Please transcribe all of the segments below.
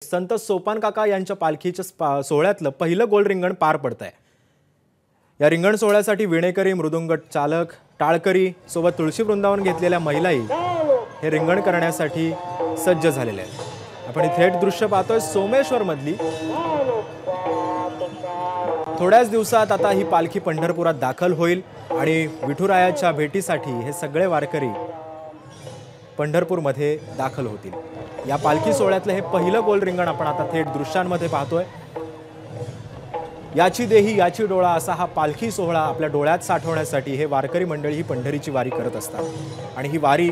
संत सोपान काका यांच्या पालखीच्या सोहळ्यातलं पहिलं गोल रिंगण पार पडतंय। या रिंगण सोहळ्यासाठी विणेकरी, मृदुंग चालक, टाळकरी सोबत तुळशी वृंदावन घेतलेल्या महिलाही हे रिंगण करण्यासाठी सज्ज झालेले आहेत। आपण थेट दृश्य पाहतोय सोमेश्वर मधली। थोड्याच दिवसात आता ही पालखी पंढरपुरात दाखल होईल आणि विठुरायाच्या भेटीसाठी हे सगळे वारकरी पंढरपूरमध्ये दाखल होतील। या पालखी सोहळ्यातलं हे पहिलं गोल रिंगण आपण आता थेट दृश्यांमध्ये पाहतोय। याची देही याची डोळा असा हा पालखी सोहळा आपल्या डोळ्यात साठवण्यासाठी हे वारकरी मंडळी ही पंढरीची वारी करत असतात आणि ही वारी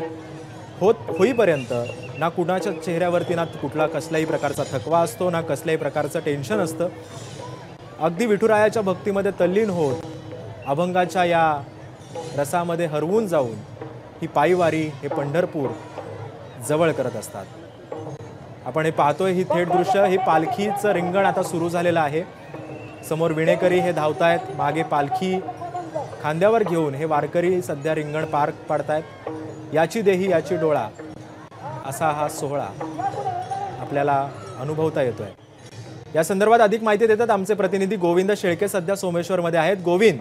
होईपर्यंत ना कुणाच्या चेहऱ्यावरती ना कुठला कसल्याही प्रकारचा थकवा असतो, ना कसल्याही प्रकारचं टेन्शन असतं। अगदी विठुरायाच्या भक्तीमध्ये तल्लीन होत अभंगाच्या या रसामध्ये हरवून जाऊन ही पायीवारी हे पंढरपूर जवळ करत असतात। आपण हे पाहतोय ही थेट दृश्य, ही पालखीचं रिंगण आता सुरू झालेलं आहे। समोर विणेकरी हे धावतायत, मागे पालखी खांद्यावर घेऊन हे वारकरी सध्या रिंगण पार पाडतायत। याची देही याची डोळा असा हा सोहळा आपल्याला अनुभवता येतोय। या संदर्भात अधिक माहिती देतात आमचे प्रतिनिधी गोविंद शेळके, सध्या सोमेश्वरमध्ये आहेत। गोविंद,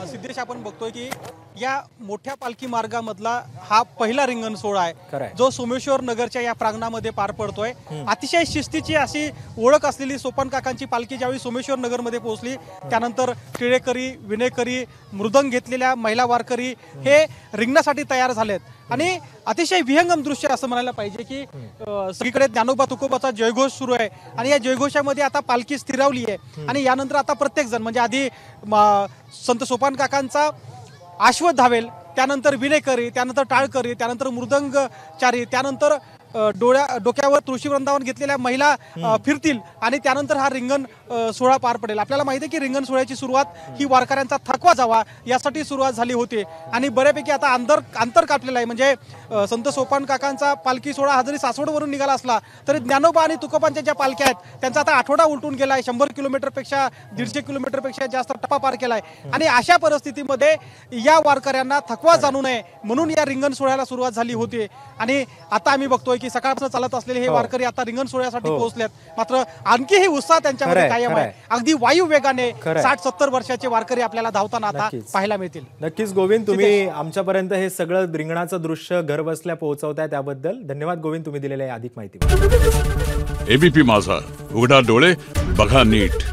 सिद्धेश, आपण बघतोय की या मोठ्या पालखी मार्गामधला हा पहिला रिंगण सोहळा आहे जो सोमेश्वर नगरच्या या प्रांगणामध्ये पार पडतोय। अतिशय शिस्तीची अशी ओळख असलेली सोपान काकांची पालखी ज्यावेळी सोमेश्वर नगरमध्ये पोहोचली त्यानंतर टिळेकरी, विणेकरी, मृदंग घेतलेल्या महिला वारकरी हे रिंगणासाठी तयार झालेत आणि अतिशय विहंगम दृश्य असं म्हणायला पाहिजे की सगळीकडे ज्ञानोबा तुकोबाचा जयघोष सुरू आहे आणि या जयघोषामध्ये आता पालखी स्थिरावली आहे आणि यानंतर आता प्रत्येक जण म्हणजे आधी संत सोपान काकांचा आश्वत धावेल, त्यानंतर विणेकरी, त्यानंतर टाळकरी, त्यानंतर मृदंगचारी, त्यानंतर डोक्यावर तुळशी वृंदावन घेतलेल्या महिला फिरतील आणि त्यानंतर हा रिंगण सोहळा पार पडेल। आपल्याला माहिती आहे की रिंगण सोहळ्याची सुरुवात ही वारकऱ्यांचा थकवा जावा यासाठी सुरुवात झाली होती आणि बऱ्यापैकी आता अंतर कापलेलं आहे। म्हणजे संत सोपान काकांचा पालखी सोहळा हा जरी सासवडवरून निघाला असला तरी ज्ञानोबा आणि तुकोबांच्या ज्या पालख्या आहेत त्यांचा आता आठवडा उलटून गेला आहे। 100 किलोमीटरपेक्षा 150 किलोमीटरपेक्षा जास्त टप्पा पार केला आहे आणि अशा परिस्थितीमध्ये या वारकऱ्यांना थकवा जाणू नये म्हणून या रिंगण सोहळ्याला सुरुवात झाली होती आणि आता आम्ही बघतोय की सकाळपासून चालत असलेले हे वारकरी आता रिंगण सोहळ्यासाठी पोहोचलेत। मात्र आणखी उत्साह त्यांच्यामध्ये कायम आहे। अगदी वायू वेगाने 60-70 वर्षाचे वारकरी आपल्याला धावताना आता पाहायला मिळतील। नक्कीच गोविंद, तुम्ही आमच्यापर्यंत हे सगळं रिंगणाचं दृश्य घर बसल्या पोहोचवताय त्याबद्दल धन्यवाद गोविंद, तुम्ही दिलेल्या अधिक माहिती। एबीपी माझा, उघडा डोळे बघा नीट।